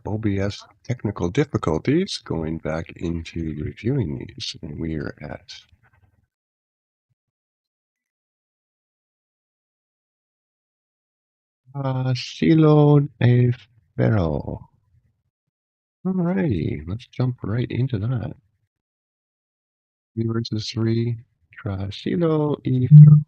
our OBS technical difficulties, going back into reviewing these, and we are at COH3. Alrighty, let's jump right into that. 3 versus 3, COH3.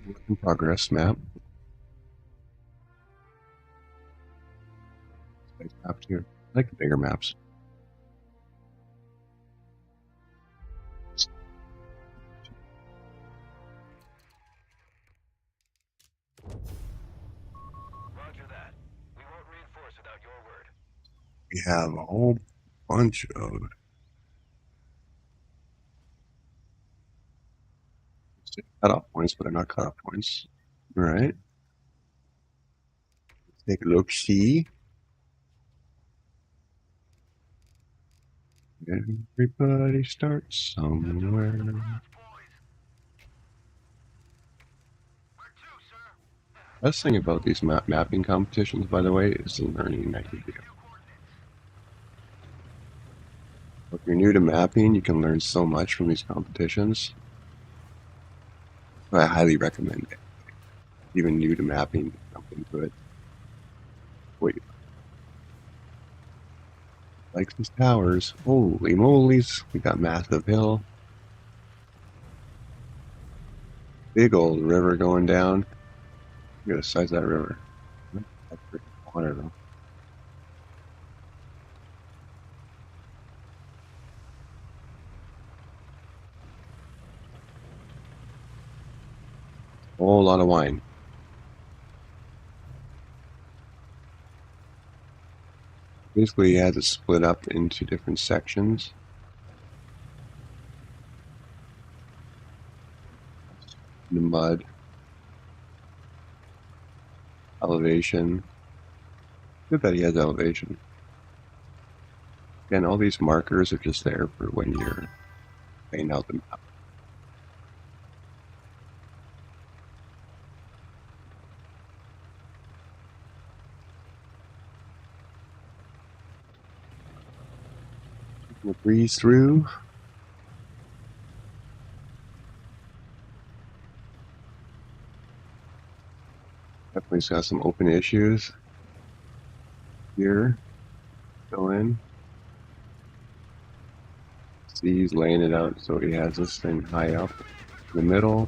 Work in progress map. Nice maps here. I like the bigger maps. Roger that. We won't reinforce without your word. We have a whole bunch of cutoff points, but they're not cutoff points. All right. Let's take a look. See. Everybody starts somewhere. Best thing about these mapping competitions, by the way, is the learning that you do. If you're new to mapping, you can learn so much from these competitions. I highly recommend it. Even new to mapping, jump into it. Wait. Like these towers. Holy moly's. We got massive hill. Big old river going down. Look at the size of that river. That's pretty water though. A whole lot of wine. Basically, he has it split up into different sections. The mud. Elevation. Good that he has elevation. Again, all these markers are just there for when you're laying out the map. We'll breeze through. Definitely got some open issues here. Go in. See, he's laying it out so he has this thing high up in the middle.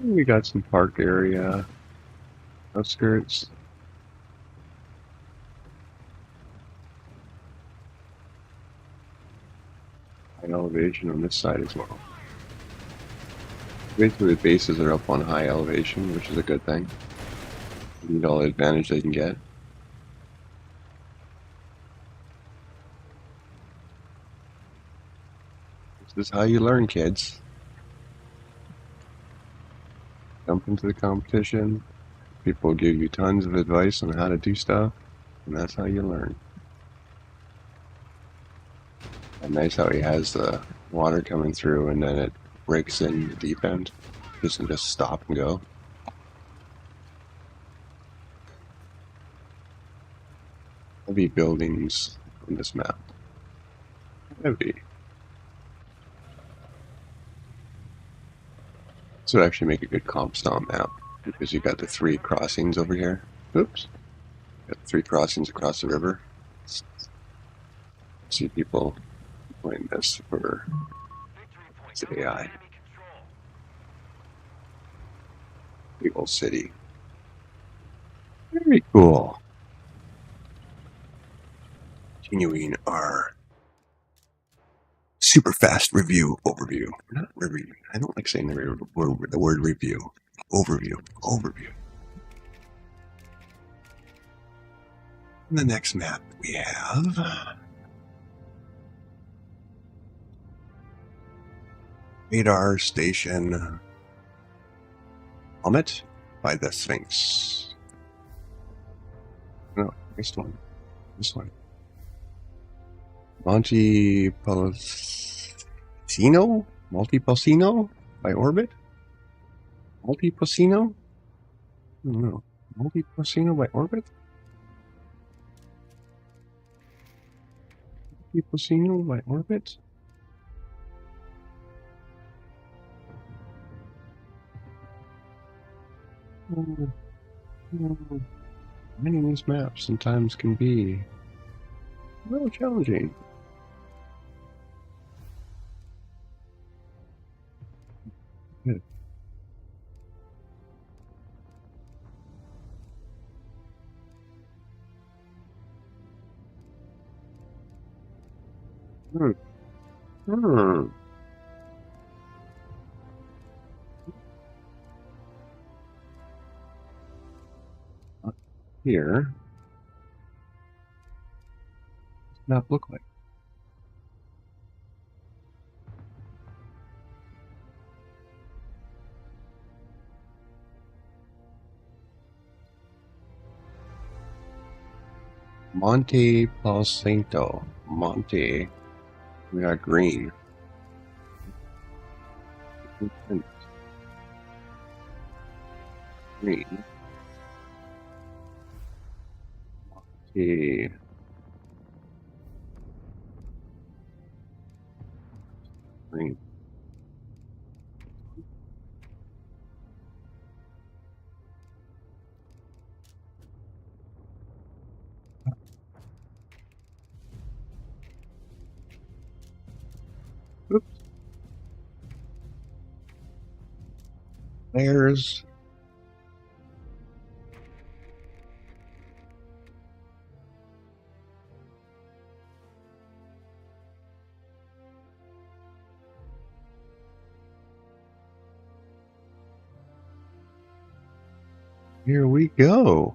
We got some park area, outskirts. High elevation on this side as well. Basically, the bases are up on high elevation, which is a good thing. You need all the advantage they can get. This is how you learn, kids. Jump into the competition. People give you tons of advice on how to do stuff, and that's how you learn. And nice how he has the water coming through, and then it breaks in the deep end. It doesn't just stop and go. Heavy buildings on this map. Heavy. This would actually make a good comp stomp map, because you got the 3 crossings over here. Oops. Got 3 crossings across the river. See people playing this for AI. Big old city. Very cool. Continuing our super fast review overview. Not review. I don't like saying the word review. Overview. And the next map we have radar station Helmet by the Sphinx. No, this one. Montepulciano by Orbit? Montepulciano? I don't know. Montepulciano by Orbit? Montepulciano by Orbit? Many of these maps sometimes can be a little challenging. Good. Here, what's the map look like? Montepulciano. Monte. We got green. Green. Monte. Green. Oops. There's here we go.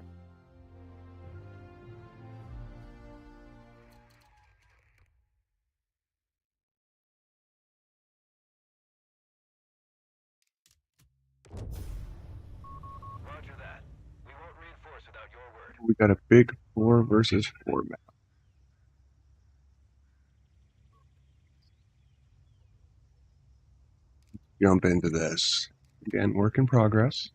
Roger that. We won't reinforce without your word. We got a big 4 versus 4 map. Jump into this. Again, work in progress.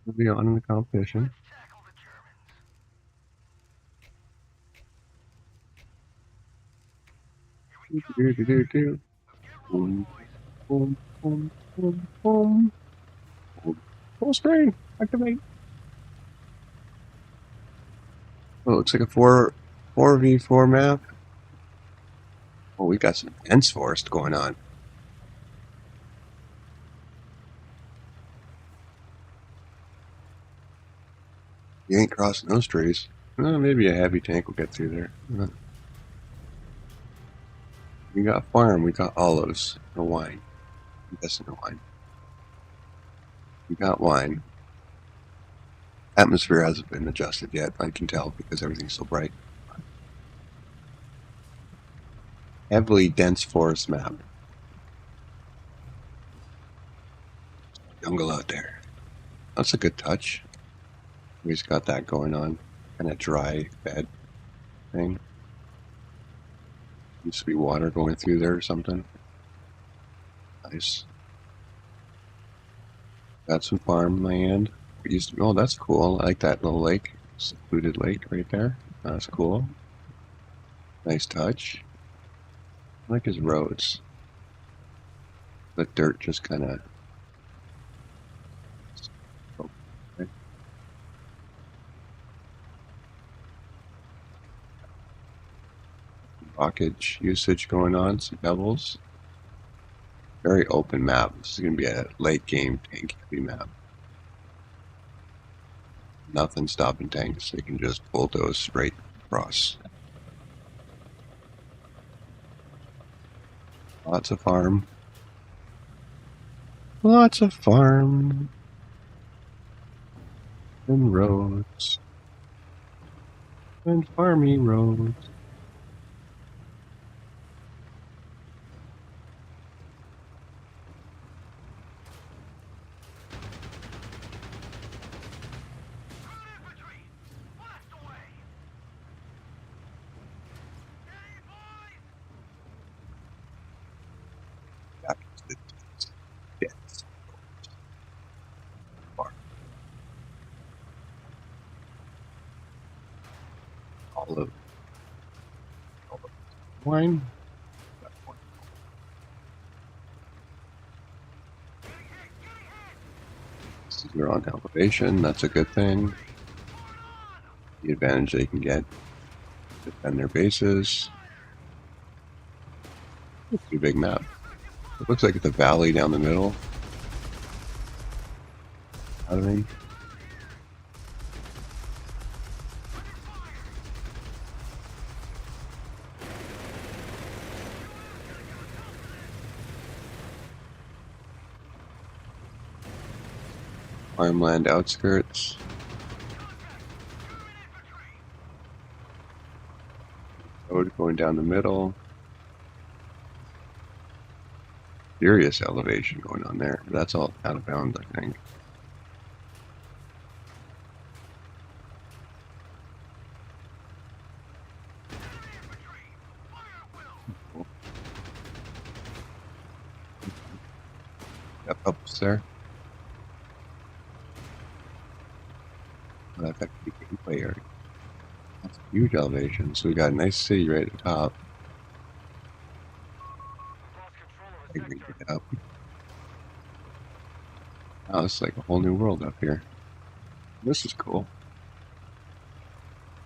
We'll be on in the competition. Tackle the Germans. Boom, boom, boom, boom, boom. Full screen. Activate. Oh, it looks like a 4v4 map. Oh, we got some dense forest going on. You ain't crossing those trees. Maybe a heavy tank will get through there. We got farm, we got olives, no wine. I'm guessing no wine. We got wine. Atmosphere hasn't been adjusted yet, I can tell because everything's so bright. Heavily dense forest map. Jungle out there. That's a good touch. He's got that going on. Kind of dry bed thing. Used to be water going through there or something. Nice. Got some farmland. Used to, oh, that's cool. I like that little lake. Secluded lake right there. That's cool. Nice touch. I like his roads. The dirt just kind of... Okay. Rockage usage going on. Some pebbles. Very open map. This is going to be a late game tank heavy map. Nothing stopping tanks. They can just bulldoze straight across. Lots of farm. Lots of farm. And roads. And farmy roads. Yes. All of wine. They're on elevation. That's a good thing. The advantage they can get to defend their bases. It's a big map. It looks like it's a valley down the middle. I think. Farmland outskirts. Road going down the middle. Serious elevation going on there. But that's all out of bounds, I think. Got pups there. That affects the gameplay area. That's a huge elevation. So we got a nice city right at the top. I can get up. Oh, it's like a whole new world up here. This is cool.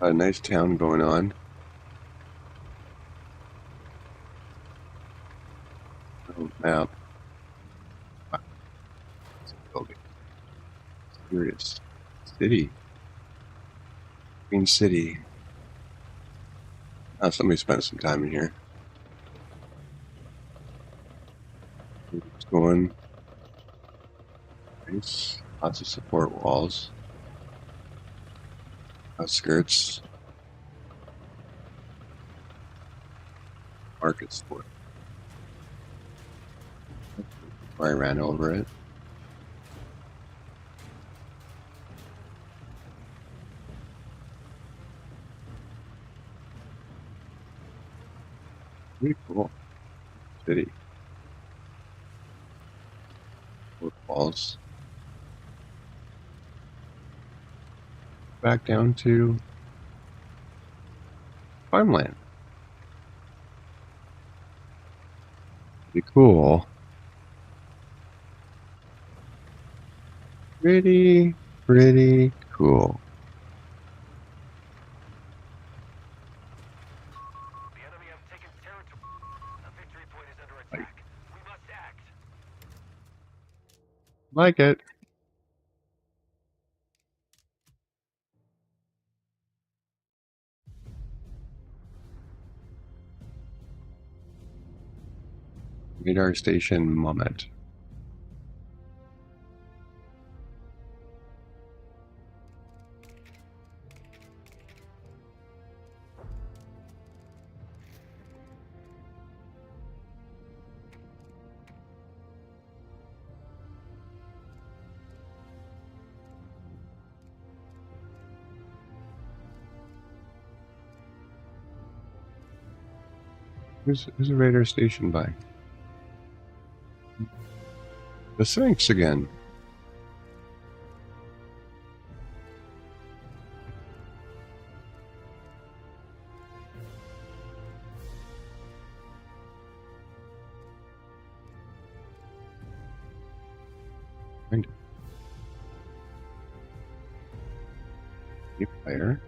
Got a nice town going on. Oh, map. It's a building. Serious city. Green City. Oh, somebody spent some time in here. It's going. Nice. Lots of support walls. Outskirts. Market sport. Where I ran over it. Pretty cool. City. With walls. Back down to farmland. Pretty cool. Pretty cool. The enemy have taken territory. A victory point is under attack. We must act. Like it. Radar station moment. Who's a radar station by? The Sphinx again. Player.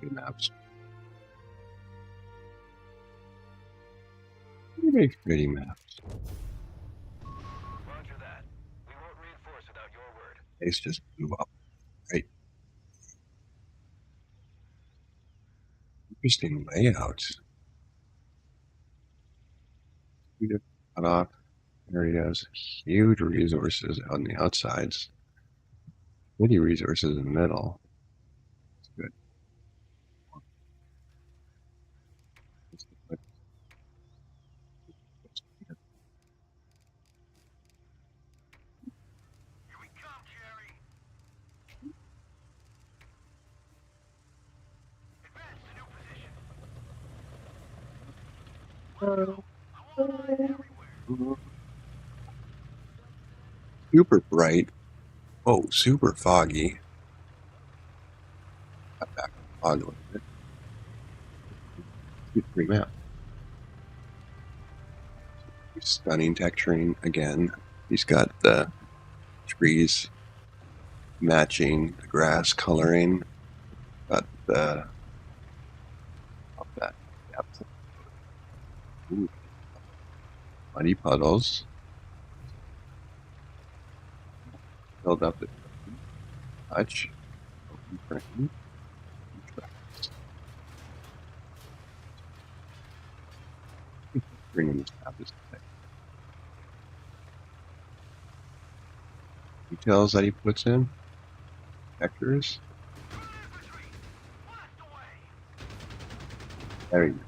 Good maps. You make pretty maps. Roger that. We won't reinforce without your word. Base just blew up. Right. Interesting layout. We just cut off areas, huge resources on the outsides, many resources in the middle. It's good. Here we come, Jerry. Advance to new position. Let's go. I want eyes everywhere. Super bright. Oh, super foggy. Cut back on the fog a little bit. Good free map. Stunning texturing again. He's got the trees matching the grass coloring. Got the of that depth. Ooh. Muddy puddles. Build up the touch. Open frame. Bringing this map is thick. Details that he puts in. Vectors. There you go.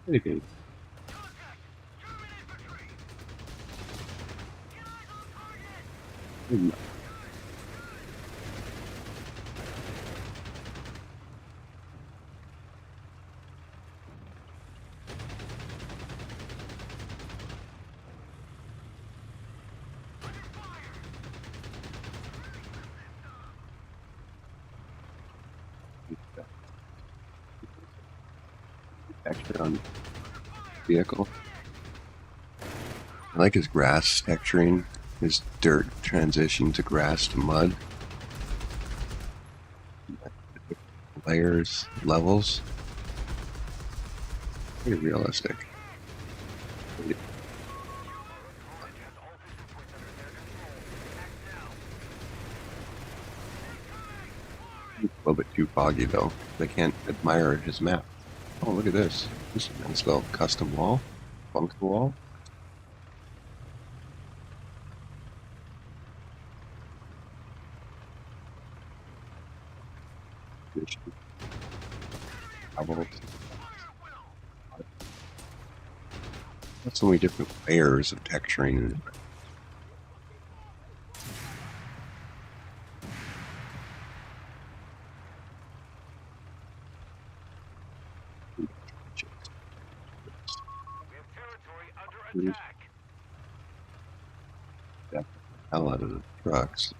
Pretty good. Good enough. Texture on vehicle. I like his grass texturing, his dirt transition to grass to mud. Layers, levels. Pretty realistic. A little bit too foggy though. They can't admire his map. Oh, look at this. This is a nice little custom wall. Bunk the wall. That's so many different layers of texturing in it. We have territory under attack. That hell out of the trucks.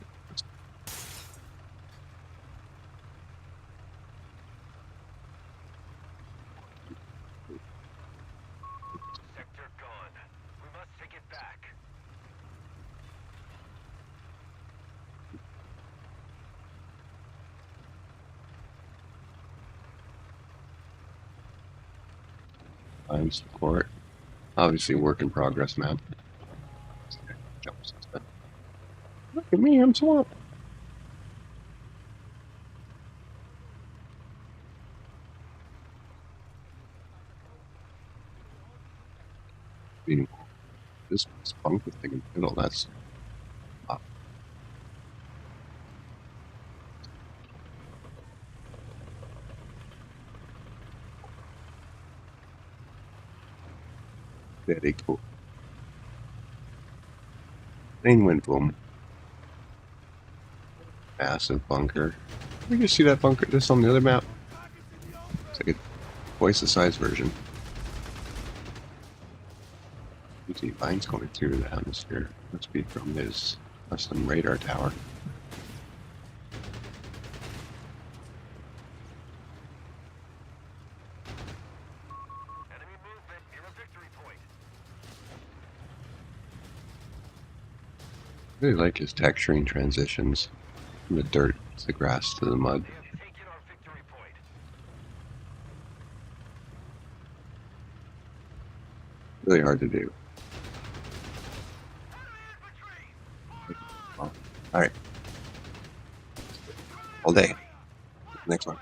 Sector gone. We must take it back. Time support. Obviously, work in progress map. Look at me, I'm swamped. This bunker thing in the middle, that's very cool. Main wind boom. Massive bunker. We can see that bunker this on the other map. It's like a twice the size version. You see lines going through the atmosphere. Must be from his custom radar tower. Enemy movement near a victory point. I really like his texturing transitions from the dirt to the grass to the mud. They have taken our victory point. Really hard to do. Oh, all right. All day. Next one.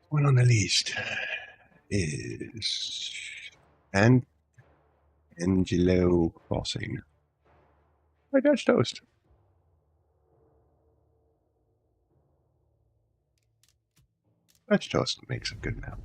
One on the list is Angelo Crossing. My Dutch toast. Dutch toast makes a good map.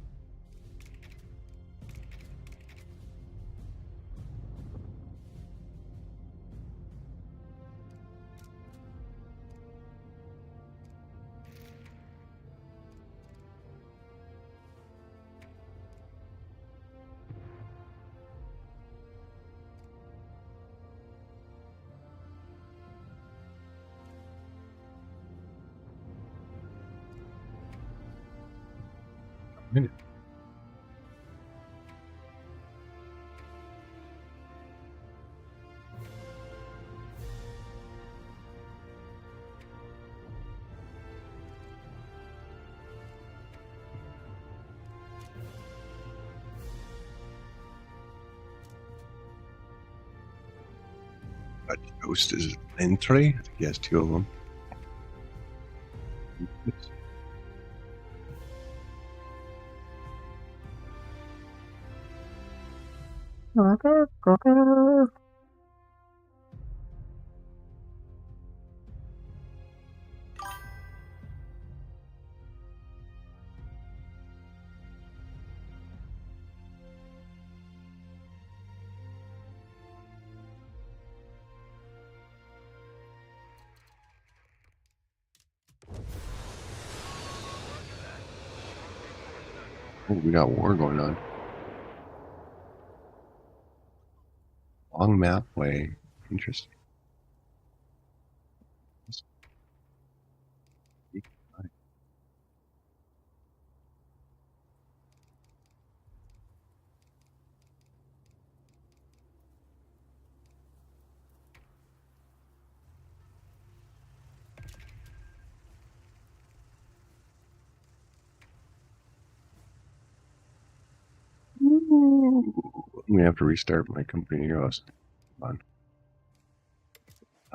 Minute. Dutch toast is an entry. I think he has two of them. Oh, we got war going on. Long map way. Interesting. I'm gonna have to restart my company heroes. On.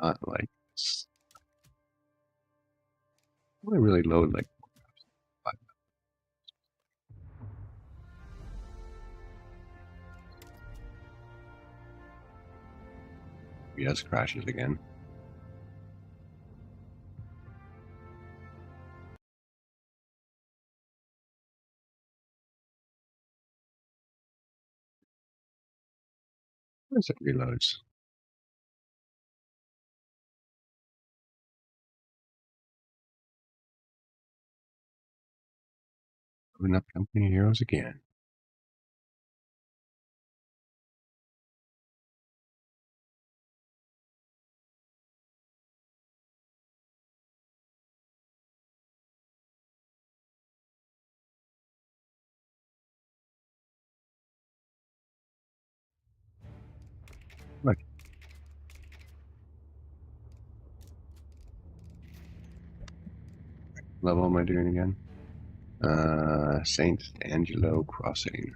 Not like this. I really load like 5. Yes, crashes again. Where's it reloads? Open up company heroes again. What level am I doing again? Saint Angelo Crossing.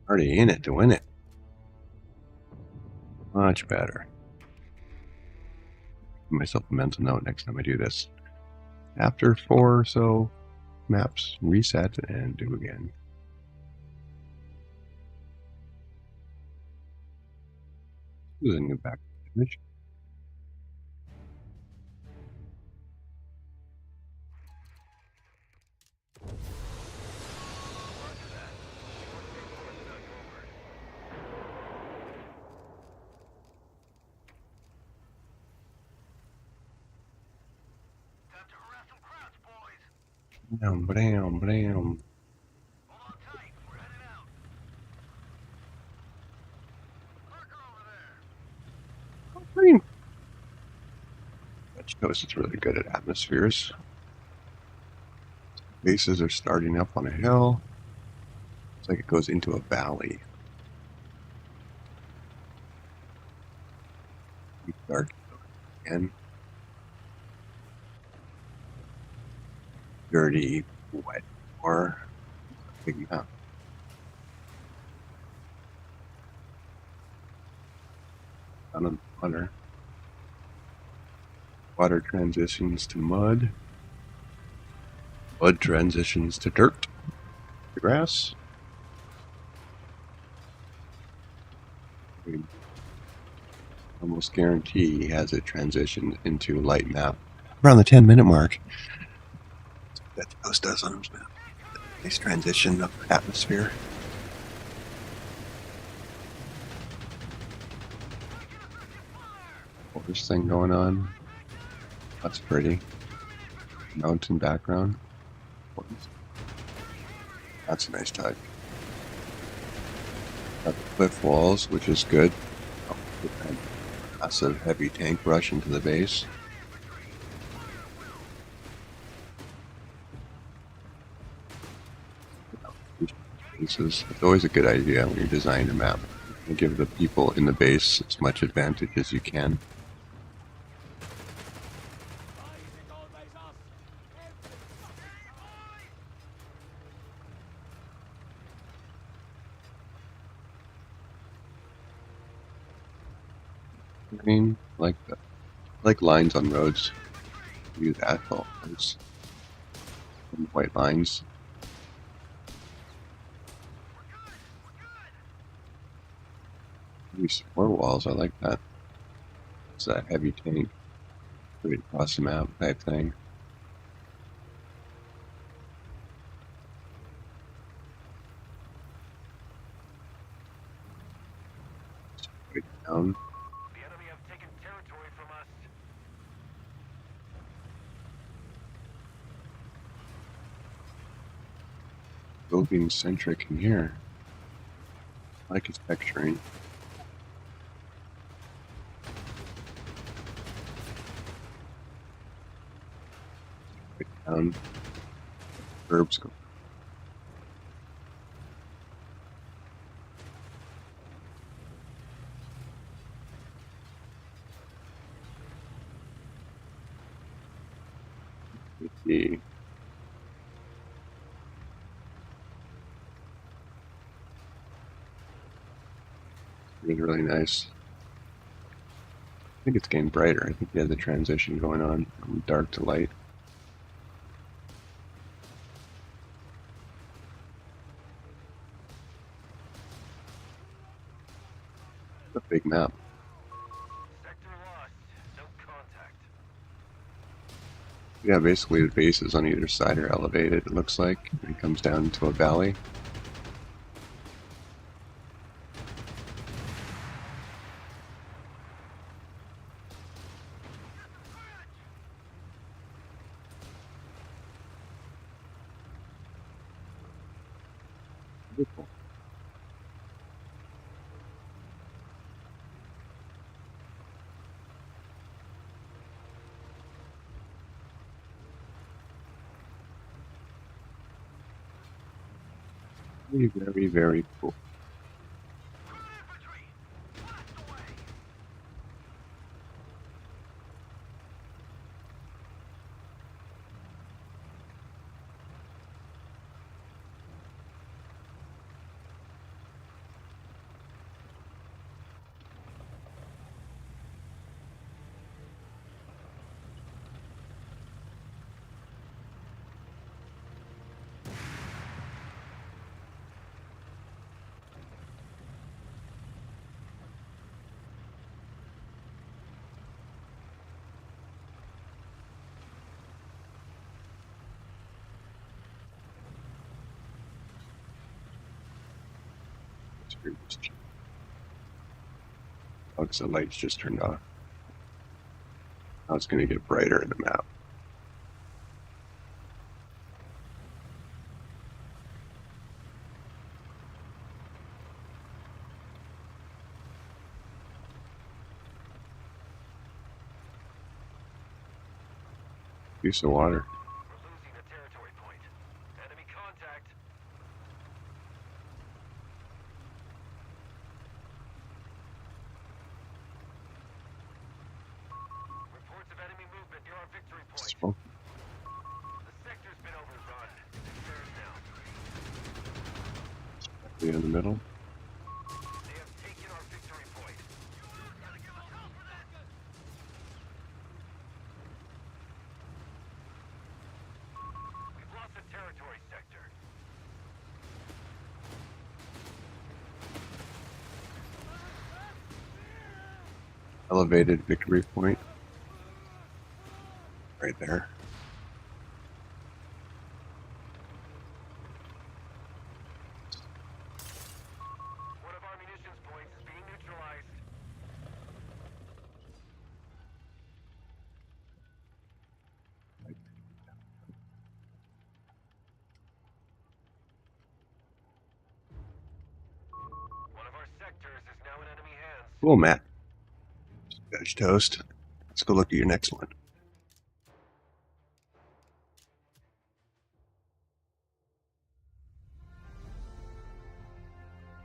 Already in it to win it. Much better. Give myself a mental note next time I do this. After 4 or so maps, reset and do again. This is a new back image. Time to harass some crowds, boys. Bam, bam, bam. Hold on tight. We're heading out. Parker over there. Green. Dutch Coast is really good at atmospheres. Bases are starting up on a hill. Looks like it goes into a valley. Dark again. Dirty, wet, or big map. Down on the water. Water transitions to mud. Mud transitions to dirt. The grass. We almost guarantee he has it transitioned into light map around the 10-minute mark. That the ghost does on his map. Nice transition of atmosphere. Forest thing going on. That's pretty. Mountain background. That's a nice touch. Got the cliff walls, which is good. Massive heavy tank rush into the base. It's always a good idea when you're designing a map. You give the people in the base as much advantage as you can. Green, like lines on roads. Use asphalt roads. And white lines. Use support walls, I like that. It's that heavy tank. Put it across the map type thing. Put it down. The enemy have taken territory from us. Building centric in here. I like its texturing. Put it down. Herbs go. The really nice. I think it's getting brighter. I think you have the transition going on from dark to light. A big map. Sector lost. No contact. Yeah, basically the bases on either side are elevated, it looks like. It comes down to a valley. Beautiful. Very, very, very cool. Oh, because the lights just turned off. Now it's going to get brighter in the map. Piece of water. We're losing the territory point. in the middle. They have taken our victory point. We've lost the territory sector. Elevated victory point. Right there. One of our munitions points is being neutralized. One of our sectors is now in enemy hands. Cool, Matt. Veg toast. Let's go look at your next one.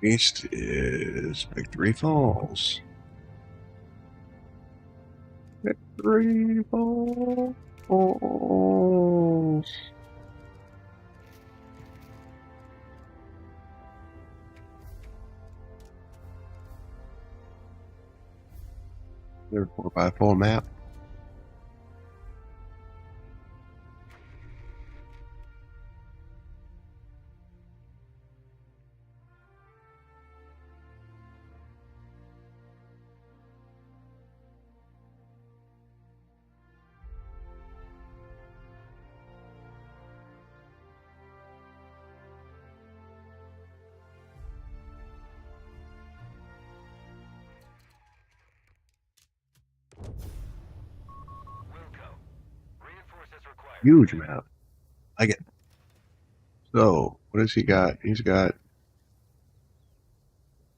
East is Victory Falls. Victory Falls. There's a 4x4 map. Wilco. Reinforce as required. Huge map. I get. So, what has he got? He's got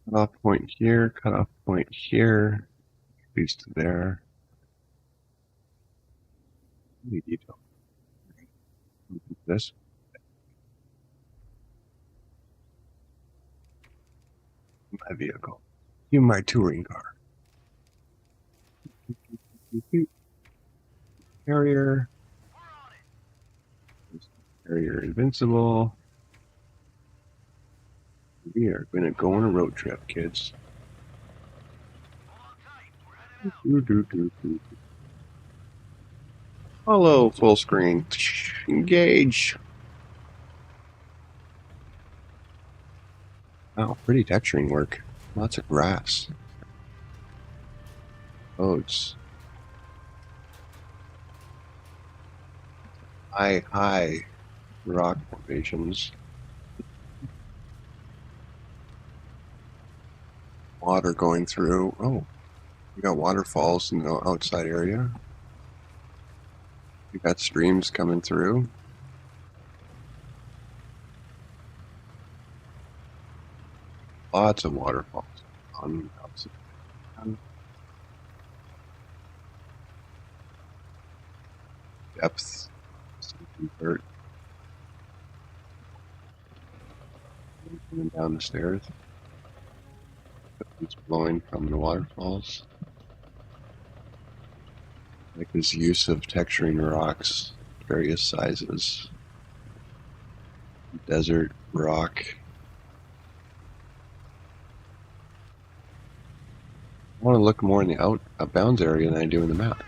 cutoff point here, cutoff point here, leads to there. Really detail. This. My vehicle. In my touring car. Carrier. Carrier invincible. We are going to go on a road trip, kids. Hello, full screen. Engage. Wow, pretty texturing work. Lots of grass. Oats. High rock formations. Water going through. Oh, we got waterfalls in the outside area. We got streams coming through. Lots of waterfalls on the outside. Depth. Dirt. Coming down the stairs. It's blowing from the waterfalls. Like his use of texturing rocks, various sizes. Desert rock. I want to look more in the outbounds area than I do in the map.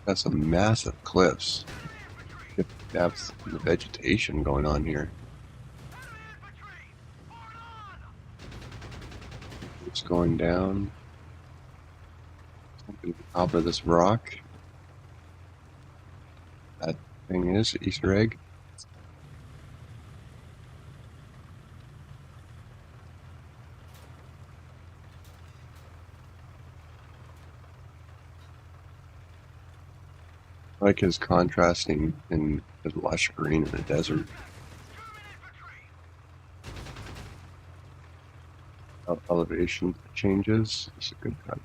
Got some massive cliffs. Depth and the vegetation going on here. It's going down. Something at the top of this rock. That thing is Easter egg. I like his contrasting in his lush green in the desert. Elevation changes. It's a good cut.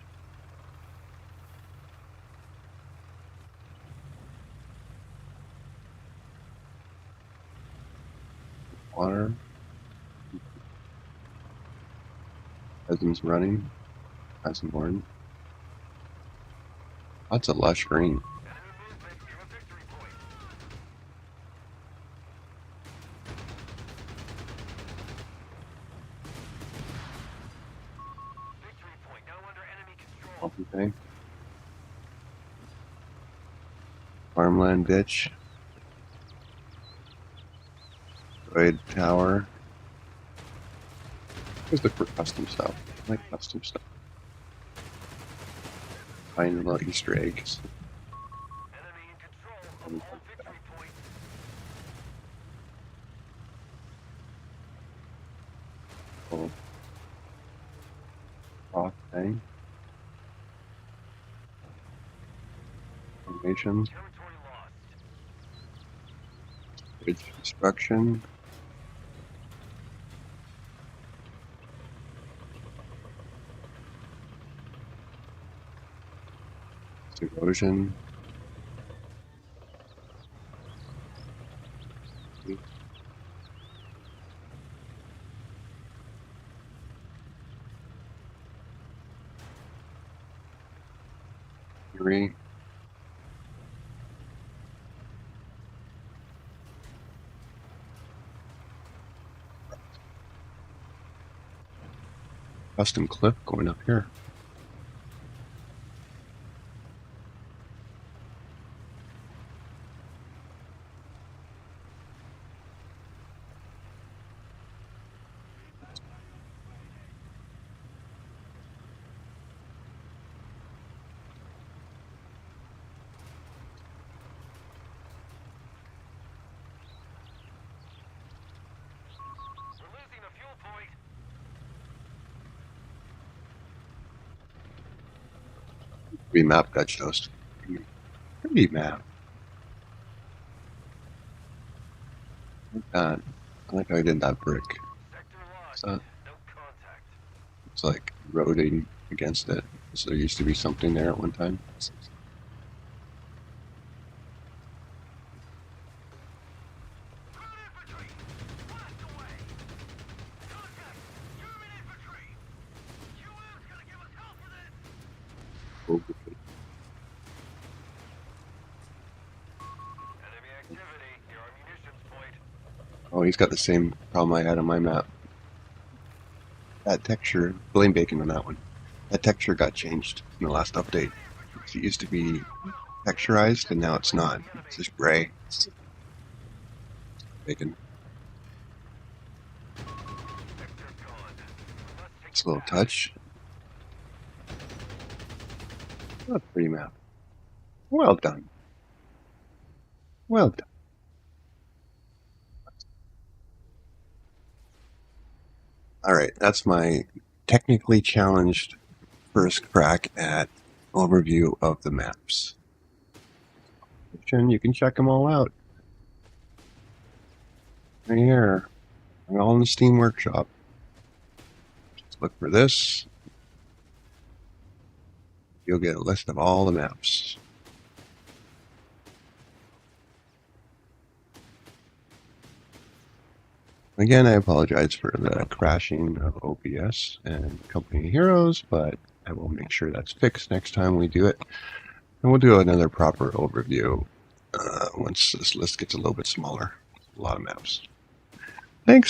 Water. Peasants running. Peasant born. Lots of lush green. Enemy movement to a victory point. Bumpy thing. Farmland ditch. Droid tower. Let's look for custom stuff. I like custom stuff. Find little Easter eggs. Enemy in control of all victory points. Oh. Off thing. Formations. Territory lost. Bridge construction. Erosion. Theory. Custom cliff going up here. We're losing a fuel point. Pretty map got toast. Pretty map. Like that. I like how I did that brick. Sector lost. So No contact. it's like rotating against it. So there used to be something there at one time. Ground infantry! Blast away! Contact! German infantry! QM's gonna give us hell for this! Enemy activity near our munitions point. Oh, he's got the same problem I had on my map. That texture, blame bacon on that one. That texture got changed in the last update. It used to be texturized, and now it's not. It's just gray. Bacon. Sector gone. Let's take It's a little it back. touch. Oh, pretty map. Well done. Well done. Alright, that's my technically challenged first crack at overview of the maps. You can check them all out. Right here. They're all in the Steam Workshop. Just look for this. You'll get a list of all the maps. Again, I apologize for the crashing of OBS and Company of Heroes, but I will make sure that's fixed next time we do it. And we'll do another proper overview once this list gets a little bit smaller. A lot of maps. Thanks.